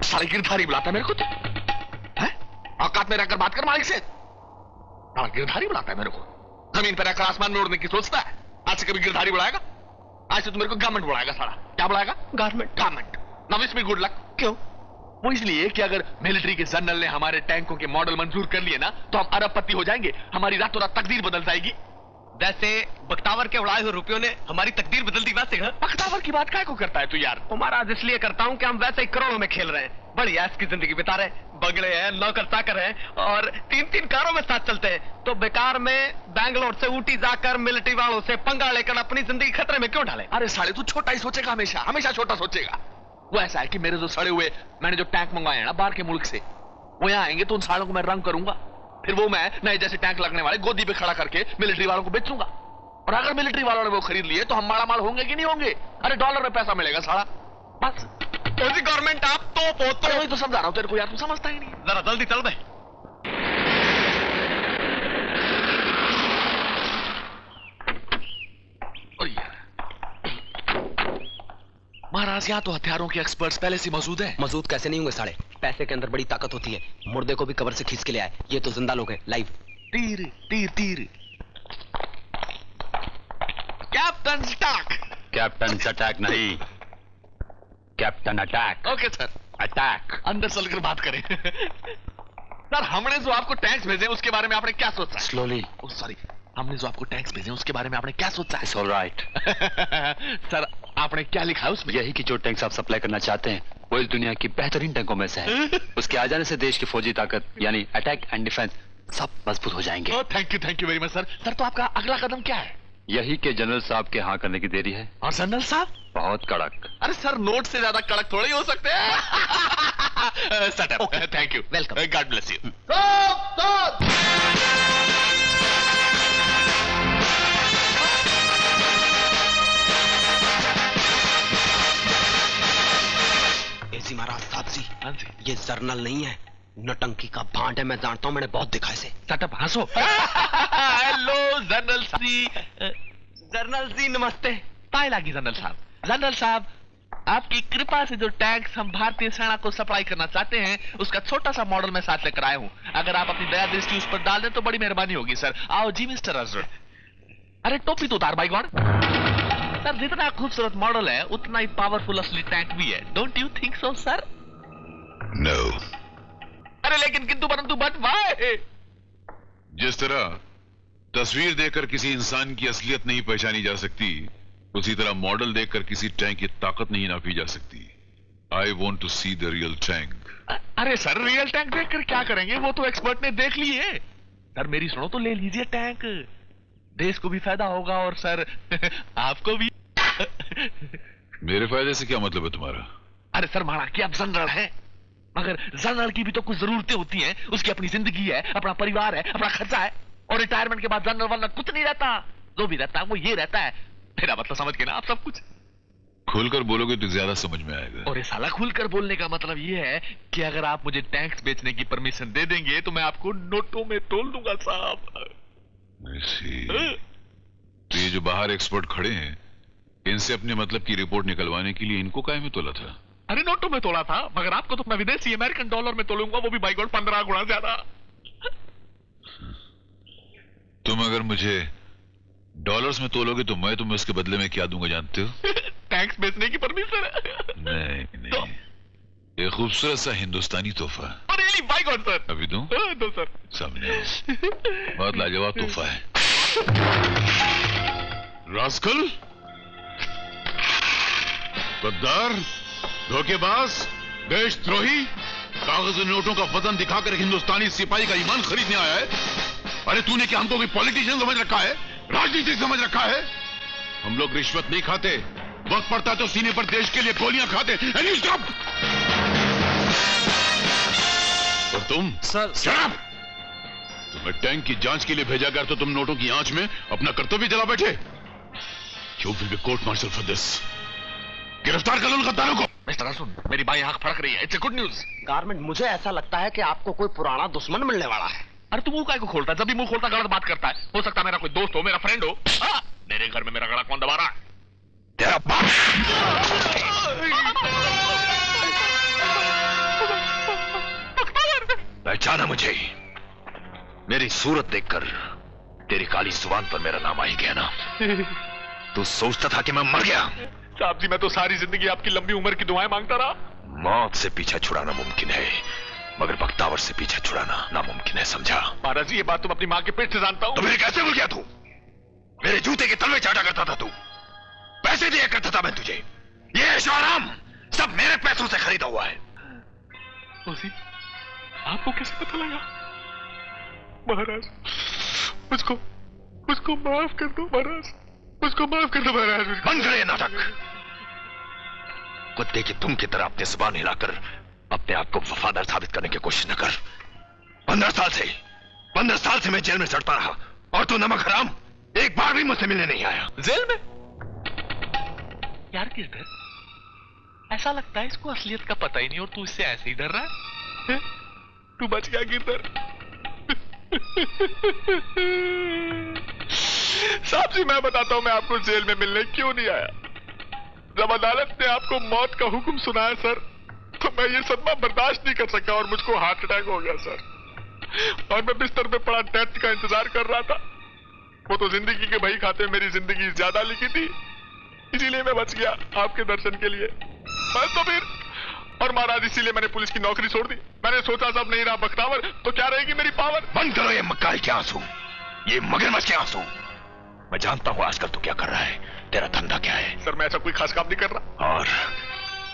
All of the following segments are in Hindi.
साले गिरधारी बुलाता है मेरे को तो, है? औकात में रहकर बात कर मालिक से। साला गिरधारी बुलाता है मेरे को, जमीन पर रहकर आसमान में उड़ने की सोचता है। आज से कभी गिरधारी बुलाएगा? आज से तो मेरे को गवर्नमेंट बुलाएगा साला। क्या बुलाएगा? Government. Government. Now wish me good luck. क्यों? वो इसलिए कि अगर मिलिट्री के जनरल ने हमारे टैंकों के मॉडल मंजूर कर लिए ना, तो हम अरबपति हो जाएंगे, हमारी रातों रात तकदीर बदल जाएगी। वैसे बख्तावर के उड़ाए हुए रुपयों ने हमारी तकदीर बदल दी। वैसे बख्तावर की बात काय को करता है तू यार? महाराज इसलिए करता हूँ कि हम वैसे ही करोड़ों में खेल रहे हैं, बड़ी ऐश की जिंदगी बिता रहे हैं, बगड़े हैं, नौकर चाकर हैं और 3-3 कारों में साथ चलते हैं। तो बेकार में बैंगलोर से ऊटी जाकर मिलिट्री वालों से पंगा लेकर अपनी जिंदगी खतरे में क्यों डाले? अरे साले तू छोटा ही सोचेगा, हमेशा हमेशा छोटा सोचेगा। वो ऐसा है कि मेरे जो सड़े हुए मैंने जो टैंक मंगवाए हैं ना बाहर के मुल्क से, वो यहाँ आएंगे तो उन सालों को मैं रंग करूंगा, फिर वो मैं नए जैसे टैंक लगने वाले गोदी पे खड़ा करके मिलिट्री वालों को बेचूंगा। और अगर मिलिट्री वालों ने वो खरीद लिए तो हम मालामाल होंगे कि नहीं होंगे? अरे डॉलर में पैसा मिलेगा साला, बस। गवर्नमेंट आप तो वही तो समझा रहा हूं तेरे को यार, तू समझता ही नहीं। जरा जल्दी चल बे। महाराज यहाँ तो हथियारों के एक्सपर्ट्स पहले से मौजूद है। मौजूद कैसे नहीं होंगे साले? पैसे के अंदर बड़ी ताकत होती है, मुर्दे को भी कब्र से खींच के ले आए। ये तो जिंदा लोग हैं, लाइव। तीर तीर तीर। Captain Stark. कैप्टन अटैक नहीं, captain attack. Okay sir. Attack. अंदर चलकर बात करें। सर हमने जो आपको टैंक्स भेजे उसके बारे में आपने क्या सोचा? स्लोली। सॉरी, हमने जो आपको टैंक्स भेजे उसके बारे में आपने क्या सोचा? It's alright. सर आपने क्या लिखा है उसमें? यही कि जो टैंक्स आप सप्लाई करना चाहते हैं वो इस दुनिया की बेहतरीन टैंकों में से है। उसके आ जाने से देश की फौजी ताकत यानी अटैक एंड डिफेंस सब मजबूत हो जाएंगे। Thank you very much sir. Sir तो आपका अगला कदम क्या है? यही कि जनरल साहब के हाँ करने की देरी है। और जनरल साहब? बहुत कड़क। अरे सर नोट से ज्यादा कड़क थोड़े ही हो सकते हैं। Setup. Thank you, welcome, God bless you. एसी महाराज साहब जी, हाँ जी। ये जर्नल नहीं है, नौटंकी का भांड है। मैं जानता हूँ, मैंने बहुत दिखा इसे। सेटअप हंसो। हेलो जनरल जी। जर्नल जी नमस्ते। ताई लागी जनरल साहब। जनरल साहब आपकी कृपा से जो टैंक्स हम भारतीय सेना को सप्लाई करना चाहते हैं उसका छोटा सा मॉडल मैं साथ लेकर आया हूँ। अगर आप अपनी दया दृष्टि उस पर डाल दें तो बड़ी मेहरबानी होगी सर। आओ जी मिस्टर अजहर। अरे टोपी तो उतार भाई गॉड। सर जितना खूबसूरत मॉडल है उतना ही पावरफुल असली टैंक भी है। Don't you think so sir? No. अरे लेकिन किंतु परंतु बट व्हाई? जिस तरह तस्वीर देखकर किसी इंसान की असलियत नहीं पहचानी जा सकती, उसी तरह मॉडल देखकर किसी टैंक की ताकत नहीं नापी जा सकती। I want to see the real tank. अरे सर रियल टैंक देखकर क्या करेंगे? वो तो एक्सपर्ट ने देख ली है। सर मेरी सुनो तो ले लीजिए टैंक, देश को भी फायदा होगा और सर आपको भी। मेरे फायदे से क्या मतलब है तुम्हारा? अरे सर माना कि आप जनरल हैं, मगर जनरल की भी तो कुछ जरूरतें होती हैं। उसकी अपनी जिंदगी है, अपना परिवार है, अपना खर्चा है, और रिटायरमेंट के बाद जनरल वरना कुछ नहीं रहता। जो भी रहता है वो ये रहता है। मेरा मतलब समझ के ना आप सब कुछ? खुलकर बोलोगे तो ज्यादा समझ में आएगा। और ये साला खुलकर बोलने का मतलब ये है कि अगर आप मुझे टैंक्स बेचने की परमिशन दे देंगे तो मैं आपको नोटों में तोल दूंगा साहब। तो ये जो बाहर एक्सपर्ट खड़े हैं, इनसे अपने मतलब की रिपोर्ट निकलवाने के लिए इनको काहे में तोला था? अरे नोटों में तोला था, मगर आपको तो मैं विदेशी अमेरिकन डॉलर में तोलूंगा, वो भी बाई गॉड 15 गुना ज्यादा। तुम अगर मुझे डॉलर्स में तोलोगे तो मैं तुम्हें उसके बदले में क्या दूंगा जानते हो? टैक्स बेचने की परमिशन। नहीं, ये खूबसूरत सा हिंदुस्तानी तोहफा। अरे बाई गॉड सर। अभी दूं? दो सर। सामने आओ। बहुत लाजवाब तोहफा है। रास्कल, गद्दार, धोखेबाज, देशद्रोही, कागजी नोटों का वजन दिखाकर हिंदुस्तानी सिपाही का ईमान खरीदने आया है। अरे तूने क्या हमको कोई पॉलिटिशियन समझ रखा है, राजनीतिक समझ रखा है? हम लोग रिश्वत नहीं खाते, वक्त पड़ता तो सीने पर देश के लिए गोलियां खाते। स्टॉप। और तुम सर शराब, तुम्हें टैंक की जांच के लिए भेजा गया तो तुम नोटों की आंच में अपना कर्तव्य जला बैठे। You will be court martial for this. गिरफ्तार कर लो उन गद्दारों को। मिस्टर अर्जुन, मेरी बाई आंख फड़क रही है। It's a good news. Garment, मुझे ऐसा लगता है कि आपको कोई पुराना दुश्मन मिलने वाला है। अरे तू मुंह काय को खोलता है? जब भी मुंह खोलता गलत बात करता है। हो सकता है मेरा कोई दोस्त हो, मेरा फ्रेंड हो। मेरे घर में मेरा गला कौन दबा रहा है? तेरा बाप। पहचाना मुझे? मेरी सूरत देखकर तेरी काली जुबान पर मेरा नाम आ ही गया ना? तू सोचता था कि मैं मर गया? साहब जी, मैं तो सारी जिंदगी आपकी लंबी उम्र की दुआएं मांगता रहा। मौत से पीछा छुड़ाना मुमकिन है, मगर बख्तावर से पीछा छुड़ाना नामुमकिन है, समझा? महाराज जी, ये बात तुम अपनी माँ के पेट से जानता हूँ। तो मेरे कैसे भूल गया तू? मेरे जूते के तलवे चाटा करता था तू, पैसे दिया करता था मैं तुझे। ये ऐशो आराम सब मेरे पैसों से खरीदा हुआ है। आपको कैसे पता लगा? महाराज, मुझको माफ कर दो महाराज, मुझको माफ कर दो महाराज। बंद करे नाटक। कुत्ते की तुम की तरह अपने जुबान हिलाकर अपने आप को वफादार साबित करने की कोशिश न कर। 15 साल से मैं जेल में सड़ता रहा और तू नमक हराम एक बार भी मुझसे मिलने नहीं आया। जेल में? यार गिरधर, ऐसा लगता है इसको असलियत का पता ही नहीं और तू इससे ऐसे ही डर रहा है? तू बच गया गिरधर। साहब जी, मैं बताता हूं मैं आपको जेल में मिलने क्यों नहीं आया। जब अदालत ने आपको मौत का हुक्म सुनाया सर, तो मैं ये सदमा बर्दाश्त नहीं कर सका और मुझको हार्ट अटैक हो गया सर। और मैं बिस्तर पे पड़ा डेथ का इंतजार कर रहा था। वो तो जिंदगी के भई खाते मेरी जिंदगी ज्यादा लिखी थी, इसीलिए मैं बच गया आपके दर्शन के लिए। बस तो फिर, और महाराज इसीलिए मैंने पुलिस की नौकरी छोड़ दी। मैंने सोचा सब नहीं रहा बख्तावर तो क्या रहेगी मेरी पावर। बंद करो ये मक्कारी के आंसू, ये मगरमच्छ के आंसू। मैं जानता हूं आजकल तू क्या कर रहा है, तेरा धंधा क्या है। सर, मैं ऐसा कोई खास काम नहीं कर रहा। और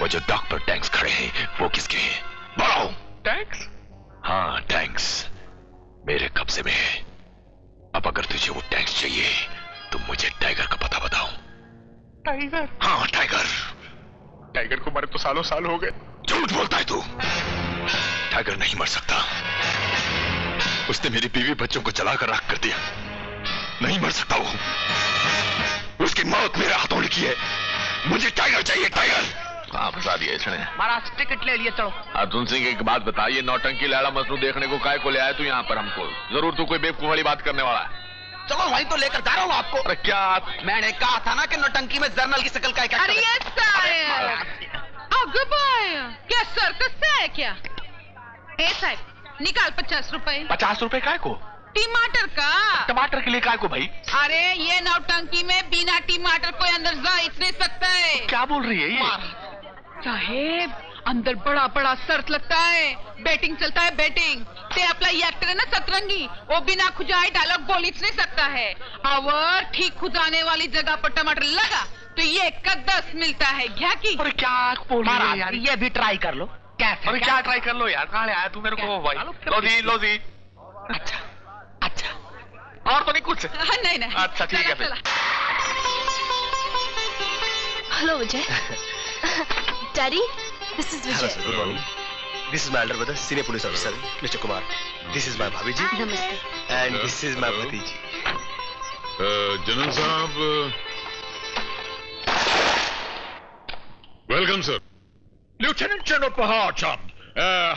वो जो डॉक्टर टैंक्स खड़े हैं वो किसके हैं? बोलो। टैंक्स? हाँ, टैंक्स मेरे कब्जे में है। अब अगर तुझे वो टैंक्स चाहिए तो मुझे टाइगर का पता बताओ। टाइगर? हाँ, टाइगर। टाइगर को मरे तो सालों साल हो गए। झूठ बोलता है तू। टाइगर नहीं मर सकता, उसने मेरी बीवी बच्चों को जलाकर राख कर दिया। नहीं मर सकता वो, उसकी मौत मेरे हाथों लिखी है। मुझे टाइगर चाहिए, टाइगर। कहाँ फंसा दिया इसने? महाराज टिकट ले लिए, चलो। अर्जुन सिंह, एक बात बता, ये नौटंकी लैला मजनू देखने को काय को ले आया तू यहाँ पर हमको? जरूर तू कोई बेवकूफ वाली बात करने वाला है। चलो वहीं तो लेकर जा रहा हूँ आपको। अरे क्या? मैंने कहा था ना कि नौटंकी में जर्नल की शकल का एक अरे ये क्या सर्कस से है क्या? ए साहब, निकाल 50 रुपए। 50 रुपए काय को? टमाटर का। टमाटर के लिए काय को भाई? अरे ये नौटंकी में बिना टमाटर कोई अंदर जा ही नहीं सकता है। क्या बोल रही है ये? साहेब, अंदर बड़ा बड़ा शर्त लगता है, बैटिंग चलता है, बैटिंग। ते अपना ये एक्टर है ना सतरंगी, वो बिना खुजाए डायलॉग बोल ही नहीं सकता है। और ठीक खुजाने वाली जगह पर टमाटर लगा तो ये का 10 मिलता है। क्या की? अरे क्या बोल रही है यार? ये भी ट्राई कर लो। कैसे? अरे क्या ट्राई कर लो यार? कहाँ ले आया तू मेरे को भाई? लो जी। अच्छा अच्छा, और तो नहीं कुछ? नहीं नहीं। अच्छा ठीक है फिर। Hello Vijay. Daddy, this is Vijay. Good morning. This is my elder brother, senior police officer, Mr. Kumar. This is my Bhabiji. नमस्ते। And this is my Bhatiji. General साहब, welcome sir. Lieutenant General Bahar Chand,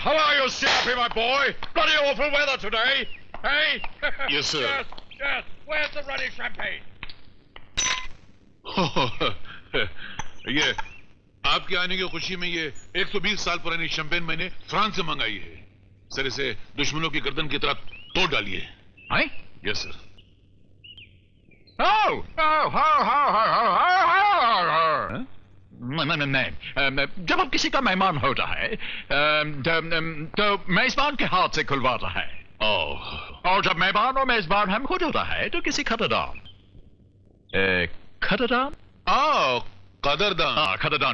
how are you, Snappy, my boy? Bloody awful weather today, hey? Yes, sir. Yes. Where's the ruddy champagne? ये आपके आने की खुशी में ये 120 साल पुरानी शैंपेन मैंने फ्रांस से मंगाई है। सर, इसे दुश्मनों की गर्दन की तरह तोड़ डालिए। Hey? Yes sir. नहीं, जब अब किसी का मेहमान होता है तो मेजबान के हाथ से खुलवाता है। और जब मेहमान और मेजबान हम खुद होता है तो किसी खतरदान खतरदान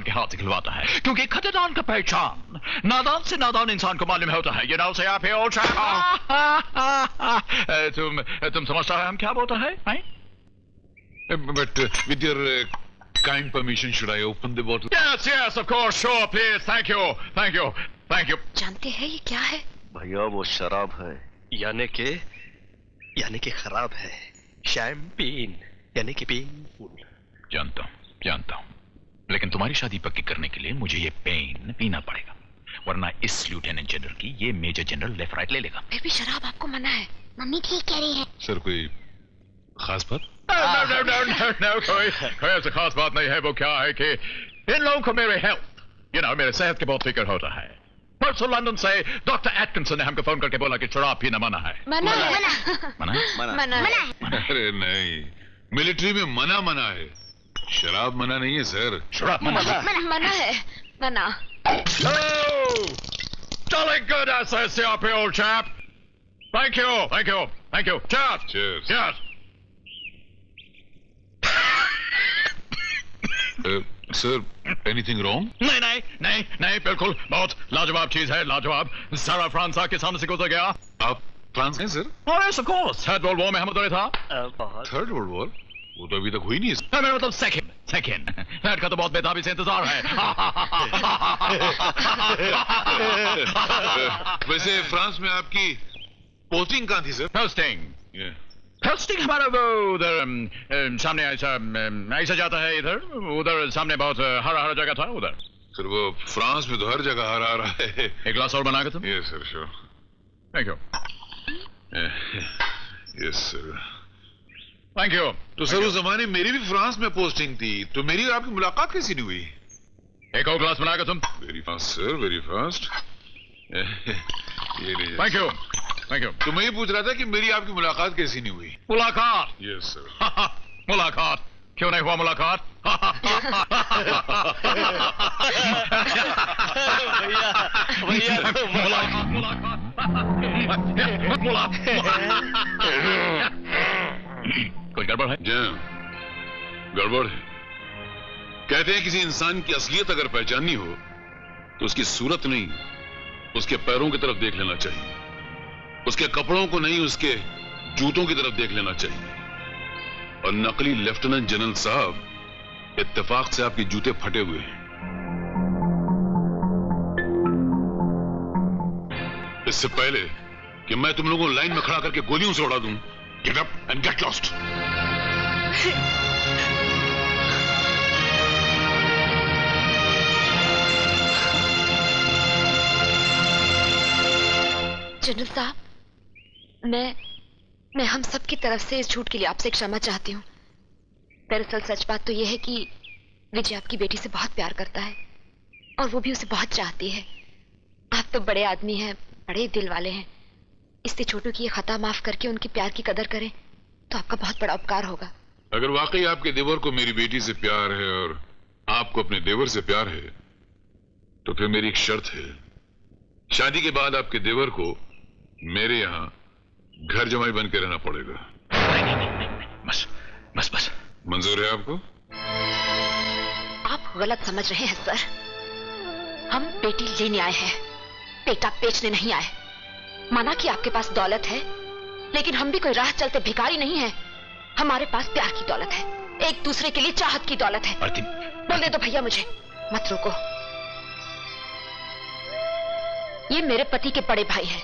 के हाथ से खिलवाता है, क्योंकि खतरदान का पहचान नादान से नादान इंसान को मालूम होता है। से आप तुम समझता है हम क्या बोलता है? But with your kind permission should I open the bottle? Yes, of course, sure, please, thank you. जानते हैं ये क्या है? भैया वो शराब है, यानी कि खराब है। शैम्पेन यानी कि पेनफुल। जानता हूँ, लेकिन तुम्हारी शादी पक्की करने के लिए मुझे ये पेन पीना पड़ेगा, वरना इस लेफ्टिनेंट जनरल की ये मेजर जनरल लेफ्ट राइट ले लेगा। फिर भी शराब आपको मना है। मम्मी ठीक कह रही है। सर, कोई खास बात? No, कोई ऐसी खास बात नहीं है। वो क्या है कि इन लोगों को मेरे हेल्थ, मेरे सेहत के बहुत फिक्र होता है। परसों लंदन से डॉक्टर एटकिंसन ने हमको फोन करके बोला कि शराब पीना मना है। मना है। मना है? मना है। अरे नहीं, मिलिट्री में मना है, शराब मना नहीं है सर। शराब मना है। मना है। मना। Jolly good SSCRP, old chap. Thank you. Cheers. Cheers. Sir, anything wrong? नहीं, बिल्कुल बहुत लाजवाब चीज है, लाजवाब। सारा फ्रांस के सामने से गुजर गया। आप फ्रांस हैं सर? और yes, of course. Third world war में हम उधर था। Third world war? वो तो अभी तक हुई नहीं है। मेरा मतलब सेकंड। थर्ड का तो बहुत बेताबी से इंतजार है। वैसे फ्रांस में आपकी पोस्टिंग कहाँ थी सर? पोस्टिंग हमारा वो उधर सामने ऐसा जाता है, इधर उधर सामने बहुत हरा जगह था उधर। सर वो फ्रांस में तो हर जगह हरा है। एक ग्लास और बना के तुम? Yes sir, sure. Thank you. Yes sir. Thank you. तो सर उस जमाने मेरी भी फ्रांस में पोस्टिंग थी, तो मेरी और आपकी मुलाकात कैसी नहीं हुई? एक और ग्लास बनाकर तुम? Very fast sir, very fast. ये लीजिए। Thank you. तो मैं ये पूछ रहा था कि मेरी आपकी मुलाकात कैसी नहीं हुई? मुलाकात? Yes sir. मुलाकात क्यों नहीं हुआ मुलाकात? कोई गड़बड़ है? गड़बड़ है। कहते हैं किसी इंसान की असलियत अगर पहचाननी हो तो उसकी सूरत नहीं, उसके पैरों की तरफ देख लेना चाहिए, उसके कपड़ों को नहीं, उसके जूतों की तरफ देख लेना चाहिए। और नकली लेफ्टिनेंट जनरल साहब, इत्तेफाक से आपके जूते फटे हुए हैं। इससे पहले कि मैं तुम लोगों को लाइन में खड़ा करके गोलियों से उड़ा दूं, get up and get lost. General साहब, मैं हम सब की तरफ से इस झूठ के लिए आपसे क्षमा चाहती हूँ। दरअसल सच बात तो यह है कि विजय आपकी बेटी से बहुत प्यार करता है और वो भी उसे बहुत चाहती है। आप तो बड़े आदमी हैं, बड़े दिल वाले हैं, इससे छोटू की ये खता माफ करके उनके प्यार की कदर करें तो आपका बहुत बड़ा उपकार होगा। अगर वाकई आपके देवर को मेरी बेटी से प्यार है और आपको अपने देवर से प्यार है तो फिर मेरी एक शर्त है, शादी के बाद आपके देवर को मेरे यहाँ घर जमाई बन के रहना पड़ेगा। बस मंजूर है आपको? आप गलत समझ रहे हैं सर। हम बेटी लेने आए हैं, बेटा बेचने नहीं आए। माना कि आपके पास दौलत है, लेकिन हम भी कोई राह चलते भिखारी नहीं है। हमारे पास प्यार की दौलत है, एक दूसरे के लिए चाहत की दौलत है। बोलने दो भैया मुझे, मत रोको। ये मेरे पति के बड़े भाई हैं।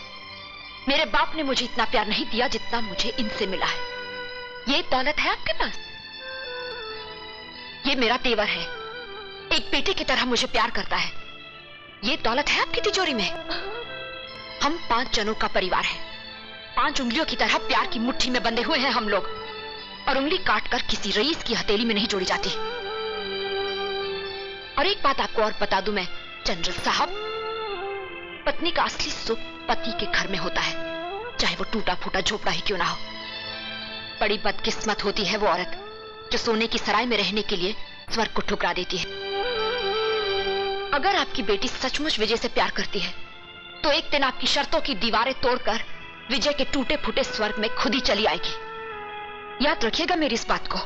मेरे बाप ने मुझे इतना प्यार नहीं दिया जितना मुझे इनसे मिला है। ये दौलत है आपके पास। ये मेरा तेवर है, एक बेटे की तरह मुझे प्यार करता है। ये दौलत है आपकी तिजोरी में। हम 5 जनों का परिवार है, 5 उंगलियों की तरह प्यार की मुट्ठी में बंधे हुए हैं हम लोग। और उंगली काटकर किसी रईस की हथेली में नहीं जोड़ी जाती। और एक बात आपको और बता दूं मैं जनरल साहब, पत्नी का असली सुख पति के घर में होता है, चाहे वो टूटा फूटा झोपड़ा ही क्यों ना हो। बड़ी बदकिस्मत होती है वो औरत जो सोने की सराय में रहने के लिए स्वर्ग को ठुकरा देती है। अगर आपकी बेटी सचमुच विजय से प्यार करती है तो एक दिन आपकी शर्तों की दीवारें तोड़कर विजय के टूटे फूटे स्वर्ग में खुद ही चली आएगी। याद रखिएगा मेरी इस बात को।